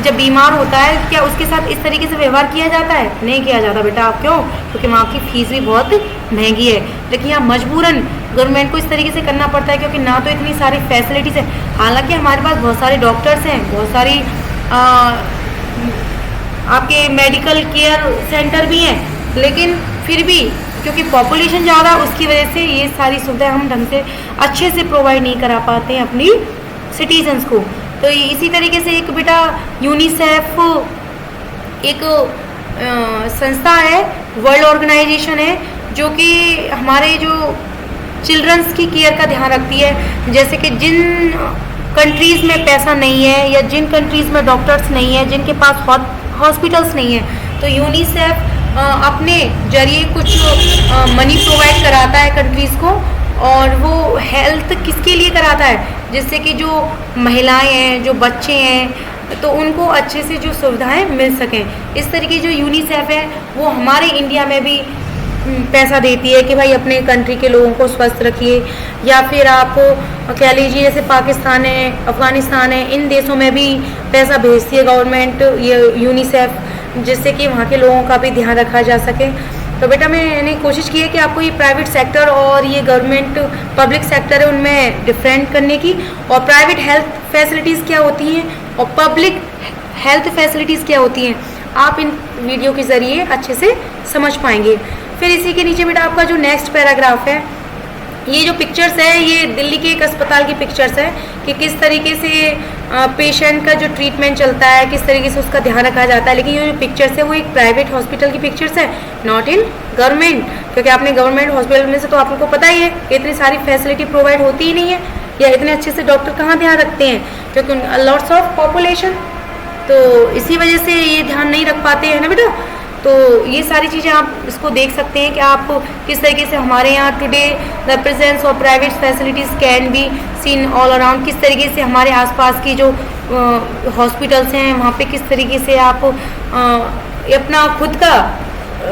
जब बीमार होता है क्या उसके साथ इस तरीके से व्यवहार किया जाता है? नहीं किया जाता बेटा। आप क्यों? क्योंकि वहाँ की फीस भी बहुत महंगी है। लेकिन यहाँ मजबूरन गवर्नमेंट को इस तरीके से करना पड़ता है क्योंकि ना तो इतनी सारी फैसिलिटीज़ है, हालांकि हमारे पास बहुत सारे डॉक्टर्स हैं, बहुत सारी आपके मेडिकल केयर सेंटर भी हैं, लेकिन फिर भी क्योंकि पॉपुलेशन ज़्यादा उसकी वजह से ये सारी सुविधाएं हम ढंग से अच्छे से प्रोवाइड नहीं करा पाते हैं अपनी सिटीजन्स को। तो इसी तरीके से एक बेटा यूनिसेफ एक संस्था है, वर्ल्ड ऑर्गेनाइजेशन है, जो कि हमारे जो चिल्ड्रंस की केयर का ध्यान रखती है। जैसे कि जिन कंट्रीज़ में पैसा नहीं है या जिन कंट्रीज़ में डॉक्टर्स नहीं है, जिनके पास हॉस्पिटल्स नहीं है, तो यूनिसेफ अपने जरिए कुछ मनी प्रोवाइड कराता है कंट्रीज़ को, और वो हेल्थ किसके लिए कराता है, जिससे कि जो महिलाएं हैं, जो बच्चे हैं, तो उनको अच्छे से जो सुविधाएं मिल सकें। इस तरीके जो यूनिसेफ है वो हमारे इंडिया में भी पैसा देती है कि भाई अपने कंट्री के लोगों को स्वस्थ रखिए, या फिर आप कह लीजिए जैसे पाकिस्तान है, अफ़गानिस्तान है, इन देशों में भी पैसा भेजती है गवर्नमेंट ये यूनिसेफ, जिससे कि वहाँ के लोगों का भी ध्यान रखा जा सके। तो बेटा मैंने कोशिश की है कि आपको ये प्राइवेट सेक्टर और ये गवर्नमेंट पब्लिक सेक्टर है उनमें डिफरेंट करने की, और प्राइवेट हेल्थ फैसिलिटीज़ क्या होती हैं और पब्लिक हेल्थ फैसिलिटीज़ क्या होती हैं, आप इन वीडियो के ज़रिए अच्छे से समझ पाएंगे। फिर इसी के नीचे बेटा आपका जो नेक्स्ट पैराग्राफ है, ये जो पिक्चर्स है ये दिल्ली के एक अस्पताल की पिक्चर्स है कि किस तरीके से पेशेंट का जो ट्रीटमेंट चलता है, किस तरीके से उसका ध्यान रखा जाता है। लेकिन ये जो पिक्चर्स है वो एक प्राइवेट हॉस्पिटल की पिक्चर्स है, नॉट इन गवर्नमेंट, क्योंकि आपने गवर्नमेंट हॉस्पिटल में से तो आपको पता ही है कि इतनी सारी फैसिलिटी प्रोवाइड होती ही नहीं है, या इतने अच्छे से डॉक्टर कहाँ ध्यान रखते हैं, क्योंकि लॉट्स ऑफ पॉपुलेशन, तो इसी वजह से ये ध्यान नहीं रख पाते हैं ना बेटा। तो ये सारी चीज़ें आप इसको देख सकते हैं कि आप किस तरीके से हमारे यहाँ today the presence of private facilities can be seen all around, किस तरीके से हमारे आसपास की जो हॉस्पिटल्स हैं वहाँ पे किस तरीके से आप अपना खुद का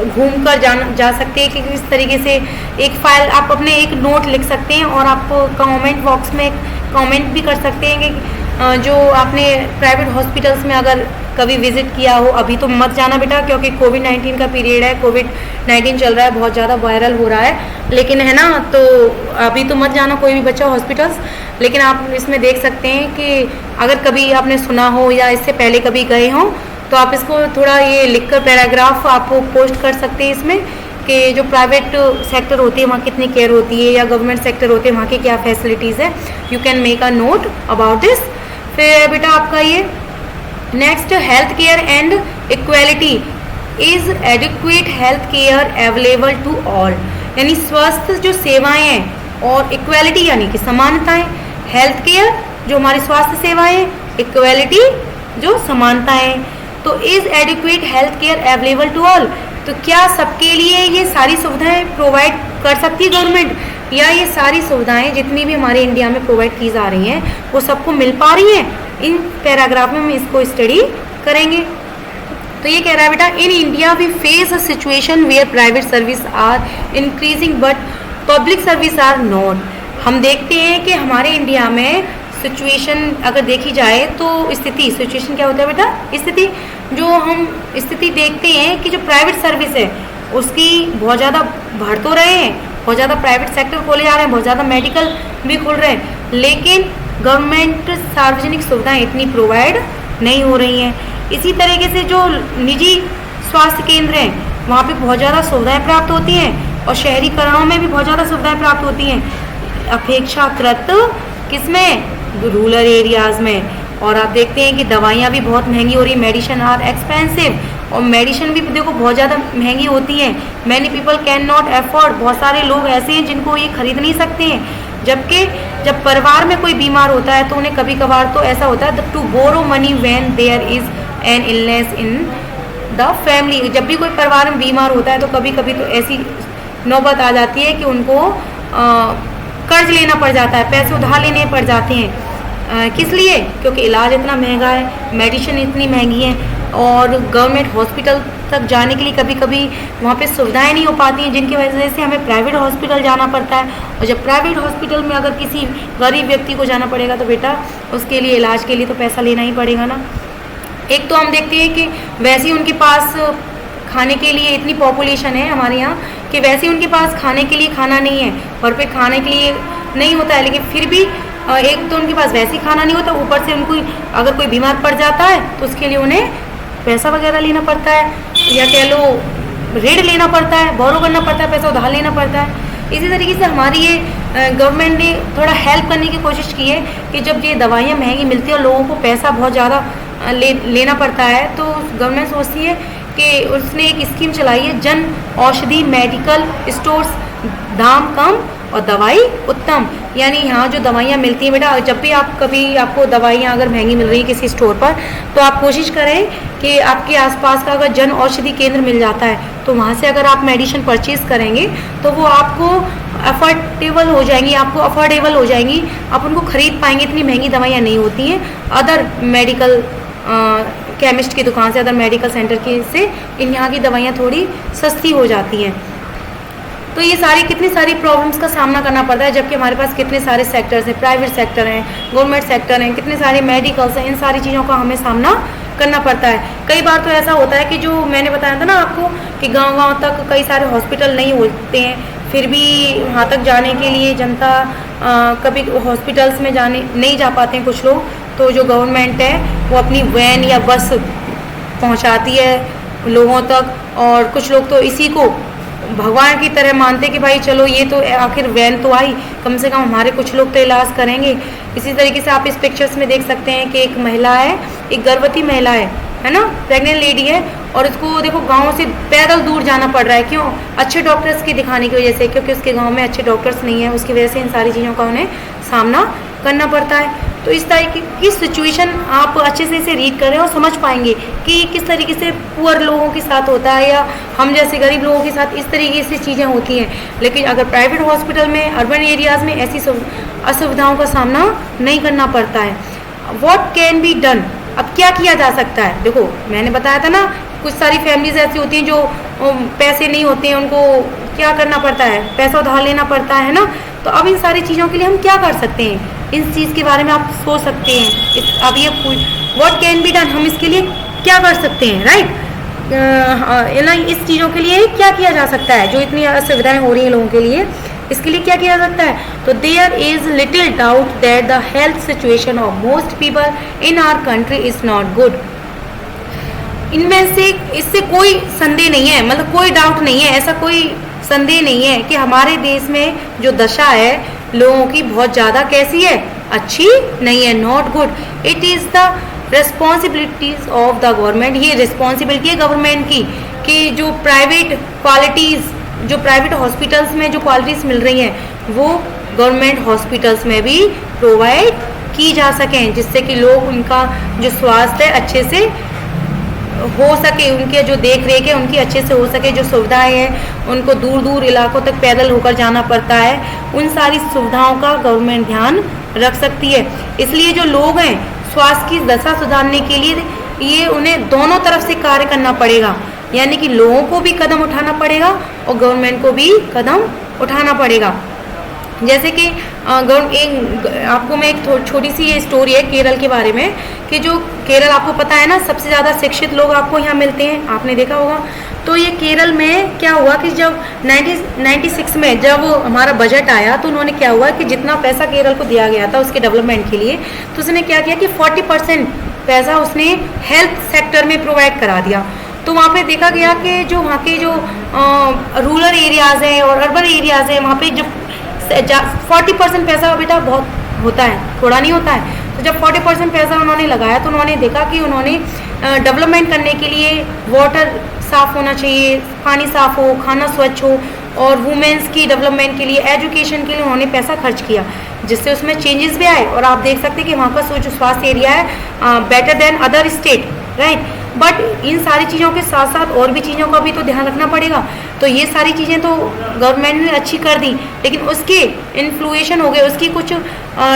घूम कर जा सकते हैं, कि किस तरीके से एक फाइल आप अपने एक नोट लिख सकते हैं और आप कमेंट बॉक्स में कमेंट भी कर सकते हैं कि जो आपने प्राइवेट हॉस्पिटल्स में अगर कभी विजिट किया हो। अभी तो मत जाना बेटा क्योंकि कोविड-19 का पीरियड है, कोविड-19 चल रहा है, बहुत ज़्यादा वायरल हो रहा है, लेकिन है ना, तो अभी तो मत जाना कोई भी बच्चा हॉस्पिटल्स। लेकिन आप इसमें देख सकते हैं कि अगर कभी आपने सुना हो या इससे पहले कभी गए हों तो आप इसको थोड़ा ये लिखकर पैराग्राफ आप पोस्ट कर सकते हैं इसमें कि जो प्राइवेट सेक्टर होती है वहाँ कितनी केयर होती है, या गवर्नमेंट सेक्टर होते हैं वहाँ की क्या फैसिलिटीज़ है। You can make a note about this. फिर बेटा आपका ये next, health care and equality is adequate health care available to all, यानी स्वस्थ जो सेवाएं हैं और इक्वालिटी यानी कि समानताएं, हेल्थ केयर जो हमारी स्वास्थ्य सेवाएं, इक्वालिटी जो समानता है। तो is adequate health care available to all, तो क्या सबके लिए ये सारी सुविधाएं प्रोवाइड कर सकती है गवर्नमेंट, या ये सारी सुविधाएं जितनी भी हमारे इंडिया में प्रोवाइड की जा रही हैं वो सबको मिल पा रही हैं? इन पैराग्राफ में हम इसको स्टडी करेंगे। तो ये कह रहा है बेटा, in India we face a situation where private service are increasing but public service are not. हम देखते हैं कि हमारे इंडिया में सिचुएशन अगर देखी जाए तो स्थिति, सिचुएशन क्या होता है बेटा, स्थिति, जो हम स्थिति देखते हैं कि जो प्राइवेट सर्विस है उसकी बहुत ज़्यादा बढ़ तो रहे हैं, बहुत ज़्यादा प्राइवेट सेक्टर खोले जा रहे हैं, बहुत ज़्यादा मेडिकल भी खुल रहे हैं, लेकिन गवर्नमेंट सार्वजनिक सुविधाएं इतनी प्रोवाइड नहीं हो रही हैं। इसी तरीके से जो निजी स्वास्थ्य केंद्र हैं वहाँ पे बहुत ज़्यादा सुविधाएं प्राप्त होती हैं और शहरीकरणों में भी बहुत ज़्यादा सुविधाएं प्राप्त होती हैं अपेक्षाकृत किसमें, रूरल एरियाज़ में। और आप देखते हैं कि दवाइयाँ भी बहुत महंगी हो रही हैं, मेडिसिन आर एक्सपेंसिव, और मेडिसिन भी देखो बहुत ज़्यादा महंगी होती हैं। Many people can not afford, बहुत सारे लोग ऐसे हैं जिनको ये खरीद नहीं सकते हैं। जबकि जब परिवार में कोई बीमार होता है तो उन्हें कभी कभार तो ऐसा होता है to borrow money when there is an illness in the family. जब भी कोई परिवार में बीमार होता है तो कभी कभी तो ऐसी नौबत आ जाती है कि उनको कर्ज लेना पड़ जाता है, पैसे उधार लेने पड़ जाते हैं। किस लिए? क्योंकि इलाज इतना महंगा है, मेडिसिन इतनी महंगी है, और गवर्नमेंट हॉस्पिटल तक जाने के लिए कभी कभी वहाँ पे सुविधाएं नहीं हो पाती हैं, जिनकी वजह से हमें प्राइवेट हॉस्पिटल जाना पड़ता है। और जब प्राइवेट हॉस्पिटल में अगर किसी गरीब व्यक्ति को जाना पड़ेगा तो बेटा उसके लिए, इलाज के लिए तो पैसा लेना ही पड़ेगा ना। एक तो हम देखते हैं कि वैसे ही उनके पास खाने के लिए, इतनी पॉपुलेशन है हमारे यहाँ कि वैसे ही उनके पास खाने के लिए खाना नहीं है, घर पे खाने के लिए नहीं होता है, लेकिन फिर भी एक तो उनके पास वैसे ही खाना नहीं होता, ऊपर से उनको अगर कोई बीमार पड़ जाता है तो उसके लिए उन्हें पैसा वगैरह लेना पड़ता है, या कह लो ऋण लेना पड़ता है, बोरो करना पड़ता है, पैसा उधार लेना पड़ता है। इसी तरीके से हमारी ये गवर्नमेंट ने थोड़ा हेल्प करने की कोशिश की है कि जब ये दवाइयाँ महंगी मिलती है और लोगों को पैसा बहुत ज़्यादा लेना पड़ता है, तो गवर्नमेंट सोचती है कि उसने एक स्कीम चलाई है, जन औषधि मेडिकल स्टोर्स, दाम कम और दवाई उत्तम। यानी यहाँ जो दवाइयाँ मिलती हैं बेटा, जब भी आप कभी आपको दवाइयाँ अगर महंगी मिल रही है किसी स्टोर पर, तो आप कोशिश करें कि आपके आसपास का अगर जन औषधि केंद्र मिल जाता है तो वहाँ से अगर आप मेडिसिन परचेज़ करेंगे तो वो आपको अफोर्डेबल हो जाएंगी, आप उनको खरीद पाएंगे। इतनी महंगी दवाइयाँ नहीं होती हैं अदर मेडिकल केमिस्ट की दुकान से, अदर मेडिकल सेंटर के से इन यहाँ की दवाइयाँ थोड़ी सस्ती हो जाती हैं। तो ये सारी कितनी सारी प्रॉब्लम्स का सामना करना पड़ता है, जबकि हमारे पास कितने सारे सेक्टर्स हैं, प्राइवेट सेक्टर हैं, गवर्नमेंट सेक्टर हैं, कितने सारे मेडिकल्स हैं, इन सारी चीज़ों का हमें सामना करना पड़ता है। कई बार तो ऐसा होता है कि जो मैंने बताया था ना आपको कि गाँव तक कई सारे हॉस्पिटल नहीं होते हैं, फिर भी वहाँ तक जाने के लिए जनता कभी हॉस्पिटल्स में जाने नहीं जा पाते हैं कुछ लोग, तो जो गवर्नमेंट है वो अपनी वैन या बस पहुँचाती है लोगों तक, और कुछ लोग तो इसी को भगवान की तरह मानते कि भाई चलो ये तो आखिर वैन तो आई, कम से कम हमारे कुछ लोग तो इलाज करेंगे। इसी तरीके से आप इस पिक्चर्स में देख सकते हैं कि एक महिला है, एक गर्भवती महिला है ना, प्रेग्नेंट लेडी है, और उसको देखो गांव से पैदल दूर जाना पड़ रहा है। क्यों? अच्छे डॉक्टर्स की दिखाने की वजह से, क्योंकि उसके गांव में अच्छे डॉक्टर्स नहीं है, उसकी वजह से इन सारी चीज़ों का उन्हें सामना करना पड़ता है। तो इस तरीके की सिचुएशन आप अच्छे से इसे रीड करें और समझ पाएंगे कि किस तरीके से पुअर लोगों के साथ होता है, या हम जैसे गरीब लोगों के साथ इस तरीके से चीज़ें होती हैं। लेकिन अगर प्राइवेट हॉस्पिटल में, अर्बन एरियाज़ में ऐसी असुविधाओं का सामना नहीं करना पड़ता है। व्हाट कैन बी डन, अब क्या किया जा सकता है? देखो मैंने बताया था ना, कुछ सारी फैमिलीज ऐसी होती हैं जो पैसे नहीं होते हैं, उनको क्या करना पड़ता है, पैसा उधार लेना पड़ता है ना। तो अब इन सारी चीज़ों के लिए हम क्या कर सकते हैं, इस चीज़ के बारे में आप सोच सकते हैं। अब ये व्हाट कैन बी डन, हम इसके लिए क्या कर सकते हैं, राइट? इस चीज़ों के लिए क्या किया जा सकता है, जो इतनी असुविधाएं हो रही हैं लोगों के लिए, इसके लिए क्या किया जा सकता है? तो there is little doubt that the health situation of most people in our country is not good. इनमें से इससे कोई संदेह नहीं है, मतलब कोई डाउट नहीं है, ऐसा कोई संदेह नहीं है कि हमारे देश में जो दशा है लोगों की बहुत ज़्यादा कैसी है, अच्छी नहीं है, not good. It is the responsibilities of the government, ये रिस्पॉन्सिबिलिटी है गवर्नमेंट की कि जो प्राइवेट क्वालिटीज़, जो प्राइवेट हॉस्पिटल्स में जो क्वालिटीज़ मिल रही हैं वो गवर्नमेंट हॉस्पिटल्स में भी प्रोवाइड की जा सकें, जिससे कि लोग उनका जो स्वास्थ्य है अच्छे से हो सके, उनके जो देख रेख है उनकी अच्छे से हो सके, जो सुविधाएं हैं उनको दूर दूर इलाकों तक पैदल होकर जाना पड़ता है, उन सारी सुविधाओं का गवर्नमेंट ध्यान रख सकती है। इसलिए जो लोग हैं स्वास्थ्य की दशा सुधारने के लिए ये उन्हें दोनों तरफ से कार्य करना पड़ेगा, यानी कि लोगों को भी कदम उठाना पड़ेगा और गवर्नमेंट को भी कदम उठाना पड़ेगा। जैसे कि आपको मैं एक छोटी सी ये स्टोरी है केरल के बारे में, कि जो केरल आपको पता है ना सबसे ज़्यादा शिक्षित लोग आपको यहाँ मिलते हैं, आपने देखा होगा। तो ये केरल में क्या हुआ कि जब 1996 में जब हमारा बजट आया तो उन्होंने क्या हुआ कि जितना पैसा केरल को दिया गया था उसके डेवलपमेंट के लिए, तो उसने क्या किया कि 40% पैसा उसने हेल्थ सेक्टर में प्रोवाइड करा दिया। तो वहाँ पे देखा गया कि जो वहाँ के जो रूरल एरियाज़ हैं और अर्बन एरियाज़ हैं वहाँ पे जो 40% पैसा बेटा बहुत होता है, थोड़ा नहीं होता है। तो जब 40% पैसा उन्होंने लगाया तो उन्होंने देखा कि उन्होंने डेवलपमेंट करने के लिए वाटर साफ़ होना चाहिए, पानी साफ़ हो, खाना स्वच्छ हो, और वुमेन्स की डेवलपमेंट के लिए, एजुकेशन के लिए उन्होंने पैसा खर्च किया, जिससे उसमें चेंजेस भी आए। और आप देख सकते हैं कि वहाँ का जो स्वास्थ्य एरिया है better than other state, right. But in सारी चीज़ों के साथ साथ और भी चीज़ों का भी तो ध्यान रखना पड़ेगा। तो ये सारी चीज़ें तो गवर्नमेंट ने अच्छी कर दी, लेकिन उसके इन्फ्लुएशन हो गए, उसकी कुछ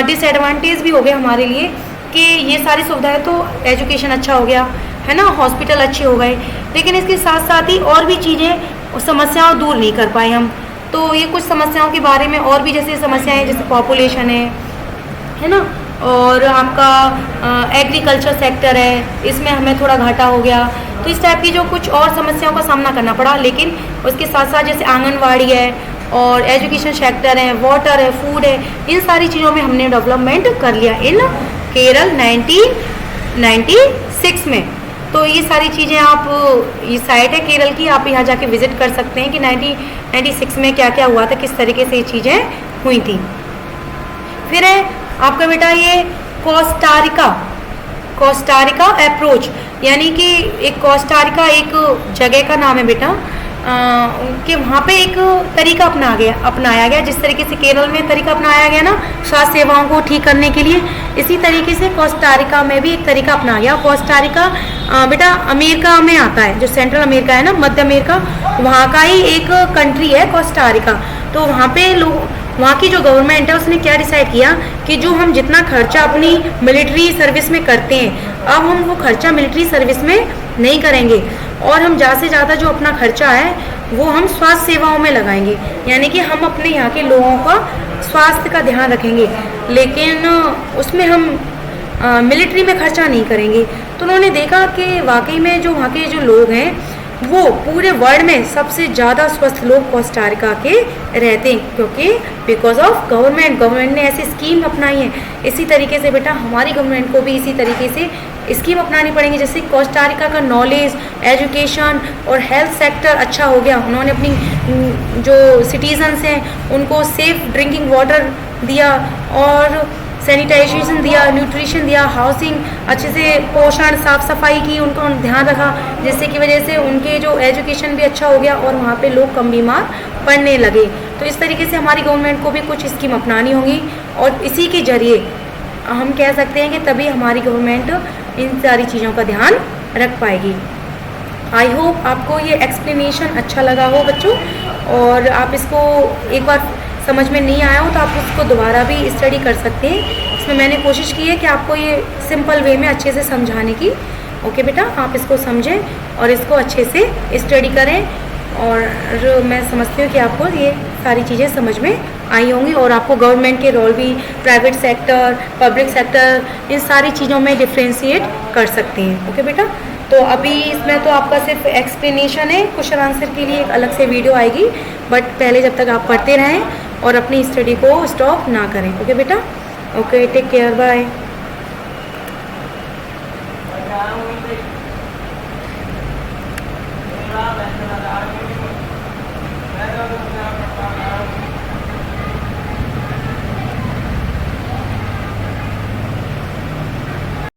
डिसएडवांटेज भी हो गए हमारे लिए, कि ये सारी सुविधाएं तो एजुकेशन अच्छा हो गया है ना, हॉस्पिटल अच्छे हो गए, लेकिन इसके साथ साथ ही और भी चीज़ें समस्याओं दूर नहीं कर पाए हम। तो ये कुछ समस्याओं के बारे में और भी जैसे समस्याएं जैसे पॉपुलेशन है ना, और आपका एग्रीकल्चर सेक्टर है, इसमें हमें थोड़ा घाटा हो गया। तो इस टाइप की जो कुछ और समस्याओं का सामना करना पड़ा, लेकिन उसके साथ साथ जैसे आंगनवाड़ी है और एजुकेशन सेक्टर है, वाटर है, फूड है, इन सारी चीज़ों में हमने डेवलपमेंट कर लिया इन केरल 1996 में। तो ये सारी चीज़ें आप, ये साइट है केरल की, आप यहाँ जाके विजिट कर सकते हैं कि 1996 में क्या क्या हुआ था, किस तरीके से ये चीज़ें हुई थी। फिर है आपका बेटा ये कोस्टारिका अप्रोच, यानी कि एक कोस्टारिका एक जगह का नाम है बेटा, कि वहाँ पे एक तरीका अपनाया गया, जिस तरीके से केरल में तरीका अपनाया गया ना स्वास्थ्य सेवाओं को ठीक करने के लिए, इसी तरीके से कोस्टारिका में भी एक तरीका अपनाया गया। कोस्टारिका बेटा अमेरिका में आता है, जो सेंट्रल अमेरिका है ना, मध्य अमेरिका, वहाँ का ही एक कंट्री है कोस्टारिका। तो वहाँ पे वहाँ की जो गवर्नमेंट है उसने क्या डिसाइड किया कि जो हम जितना खर्चा अपनी मिलिट्री सर्विस में करते हैं, अब हम वो खर्चा मिलिट्री सर्विस में नहीं करेंगे, और हम ज़्यादा से ज़्यादा जो अपना खर्चा है वो हम स्वास्थ्य सेवाओं में लगाएंगे, यानी कि हम अपने यहाँ के लोगों का स्वास्थ्य का ध्यान रखेंगे, लेकिन उसमें हम मिलिट्री में खर्चा नहीं करेंगे। तो उन्होंने देखा कि वाकई में जो वहाँ के जो लोग हैं वो पूरे वर्ल्ड में सबसे ज़्यादा स्वस्थ लोग कोस्टारिका के रहते हैं, क्योंकि बिकॉज ऑफ गवर्नमेंट ने ऐसी स्कीम अपनाई है। इसी तरीके से बेटा हमारी गवर्नमेंट को भी इसी तरीके से स्कीम अपनानी पड़ेंगी, जैसे कोस्टारिका का नॉलेज, एजुकेशन और हेल्थ सेक्टर अच्छा हो गया। उन्होंने अपनी जो सिटीजन्स हैं उनको सेफ ड्रिंकिंग वाटर दिया, और सैनिटाइजेशन दिया, न्यूट्रिशन दिया, हाउसिंग अच्छे से, पोषण, साफ़ सफाई की उनको ध्यान रखा, जिससे की वजह से उनके जो एजुकेशन भी अच्छा हो गया और वहाँ पे लोग कम बीमार पड़ने लगे। तो इस तरीके से हमारी गवर्नमेंट को भी कुछ स्कीम अपनानी होगी, और इसी के ज़रिए हम कह सकते हैं कि तभी हमारी गवर्नमेंट इन सारी चीज़ों का ध्यान रख पाएगी। आई होप आपको ये एक्सप्लेनेशन अच्छा लगा हो बच्चों, और आप इसको एक बार समझ में नहीं आया हो तो आप उसको दोबारा भी स्टडी कर सकते हैं। इसमें मैंने कोशिश की है कि आपको ये सिंपल वे में अच्छे से समझाने की। ओके बेटा, आप इसको समझें और इसको अच्छे से स्टडी करें, और मैं समझती हूँ कि आपको ये सारी चीज़ें समझ में आई होंगी, और आपको गवर्नमेंट के रोल भी, प्राइवेट सेक्टर, पब्लिक सेक्टर, इन सारी चीज़ों में डिफ्रेंशिएट कर सकते हैं। ओके बेटा, तो अभी इसमें तो आपका सिर्फ एक्सप्लेनेशन है, क्वेश्चन आंसर के लिए एक अलग से वीडियो आएगी, बट पहले जब तक आप पढ़ते रहें और अपनी स्टडी को स्टॉप ना करें। ओके बेटा, ओके, टेक केयर, बाय।